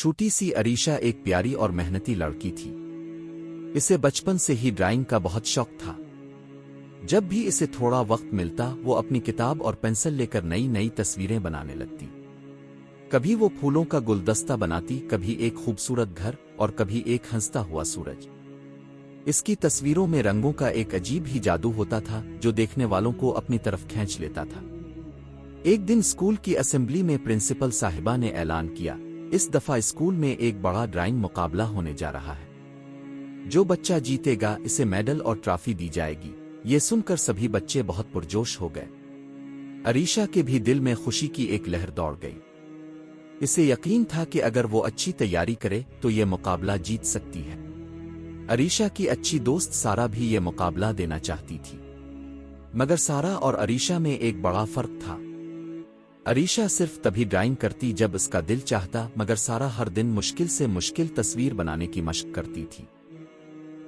छोटी सी अरीशा एक प्यारी और मेहनती लड़की थी। इसे बचपन से ही ड्राइंग का बहुत शौक था। जब भी इसे थोड़ा वक्त मिलता वो अपनी किताब और पेंसिल लेकर नई नई तस्वीरें बनाने लगती। कभी वो फूलों का गुलदस्ता बनाती, कभी एक खूबसूरत घर और कभी एक हंसता हुआ सूरज। इसकी तस्वीरों में रंगों का एक अजीब ही जादू होता था जो देखने वालों को अपनी तरफ खींच लेता था। एक दिन स्कूल की असेंबली में प्रिंसिपल साहिबा ने ऐलान किया, इस दफा स्कूल में एक बड़ा ड्राइंग मुकाबला होने जा रहा है। जो बच्चा जीतेगा इसे मेडल और ट्रॉफी दी जाएगी। ये सुनकर सभी बच्चे बहुत पुरजोश हो गए। अरीशा के भी दिल में खुशी की एक लहर दौड़ गई। इसे यकीन था कि अगर वो अच्छी तैयारी करे तो ये मुकाबला जीत सकती है। अरीशा की अच्छी दोस्त सारा भी ये मुकाबला देना चाहती थी, मगर सारा और अरीशा में एक बड़ा फर्क था। अरीशा सिर्फ तभी ड्राइंग करती जब इसका दिल चाहता, मगर सारा हर दिन मुश्किल से मुश्किल तस्वीर बनाने की मशक करती थी।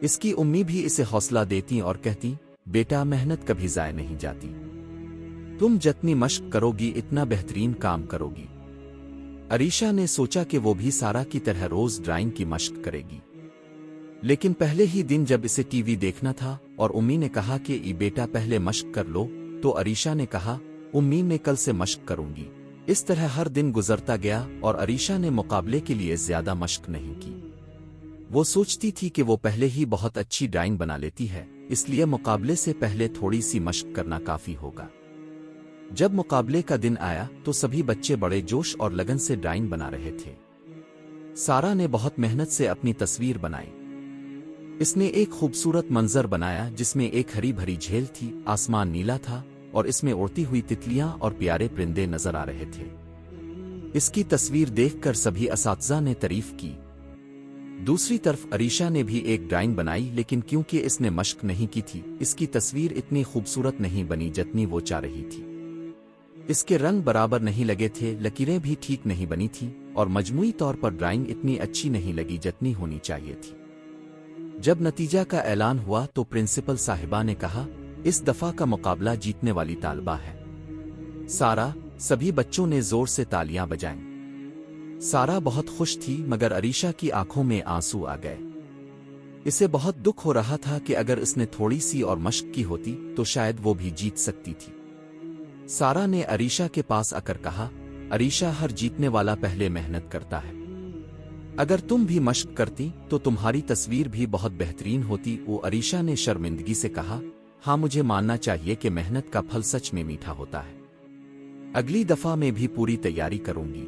इसकी उम्मी भी इसे हौसला देती और कहती, बेटा मेहनत कभी ज़ाय नहीं जाती, तुम जितनी मशक करोगी इतना बेहतरीन काम करोगी। अरीशा ने सोचा कि वो भी सारा की तरह रोज ड्राइंग की मशक करेगी। लेकिन पहले ही दिन जब इसे टीवी देखना था और उम्मी ने कहा कि ई बेटा पहले मशक कर लो, तो अरीशा ने कहा, उम्मी मैं कल से मशक करूंगी। इस तरह हर दिन गुजरता गया और अरीशा ने मुकाबले के लिए ज्यादा मशक नहीं की। वो सोचती थी कि वो पहले ही बहुत अच्छी ड्राइंग बना लेती है, इसलिए मुकाबले से पहले थोड़ी सी मशक करना काफी होगा। जब मुकाबले का दिन आया तो सभी बच्चे बड़े जोश और लगन से ड्राइंग बना रहे थे। सारा ने बहुत मेहनत से अपनी तस्वीर बनाई। इसने एक खूबसूरत मंजर बनाया जिसमें एक हरी भरी झील थी, आसमान नीला था और इसमें उड़ती हुई तितलियां और प्यारे परिंदे नजर आ रहे थे। इसकी तस्वीर देखकर सभी असातिज़ा ने तारीफ की। दूसरी तरफ अरीशा ने भी एक ड्राइंग बनाई, लेकिन क्योंकि इसने मशक नहीं की थी, इसकी तस्वीर इतनी खूबसूरत नहीं बनी जितनी वो चाह रही थी। इसके रंग बराबर नहीं लगे थे, लकीरें भी ठीक नहीं बनी थी और मजमूई तौर पर ड्राइंग इतनी अच्छी नहीं लगी जितनी होनी चाहिए थी। जब नतीजा का ऐलान हुआ तो प्रिंसिपल साहिबा ने कहा, इस दफा का मुकाबला जीतने वाली तालिबा है सारा। सभी बच्चों ने जोर से तालियां बजाईं। सारा बहुत खुश थी, मगर अरीशा की आंखों में आंसू आ गए। इसे बहुत दुख हो रहा था कि अगर इसने थोड़ी सी और मशक की होती तो शायद वो भी जीत सकती थी। सारा ने अरीशा के पास आकर कहा, अरीशा, हर जीतने वाला पहले मेहनत करता है। अगर तुम भी मशक करती तो तुम्हारी तस्वीर भी बहुत बेहतरीन होती। वो अरीशा ने शर्मिंदगी से कहा, हाँ, मुझे मानना चाहिए कि मेहनत का फल सच में मीठा होता है। अगली दफा मैं भी पूरी तैयारी करूंगी।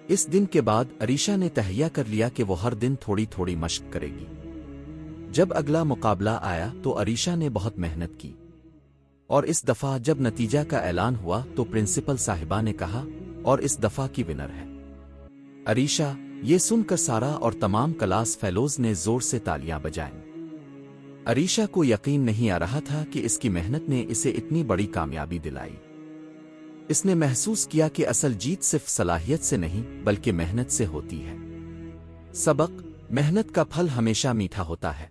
इस दिन के बाद अरीशा ने तहैया कर लिया कि वो हर दिन थोड़ी थोड़ी मशक करेगी। जब अगला मुकाबला आया तो अरीशा ने बहुत मेहनत की और इस दफा जब नतीजा का ऐलान हुआ तो प्रिंसिपल साहिबा ने कहा, और इस दफा की विनर है अरीशा। ये सुनकर सारा और तमाम क्लास फेलोज ने जोर से तालियां बजाईं। अरीशा को यकीन नहीं आ रहा था कि इसकी मेहनत ने इसे इतनी बड़ी कामयाबी दिलाई। इसने महसूस किया कि असल जीत सिर्फ सलाहियत से नहीं बल्कि मेहनत से होती है। सबक: मेहनत का फल हमेशा मीठा होता है।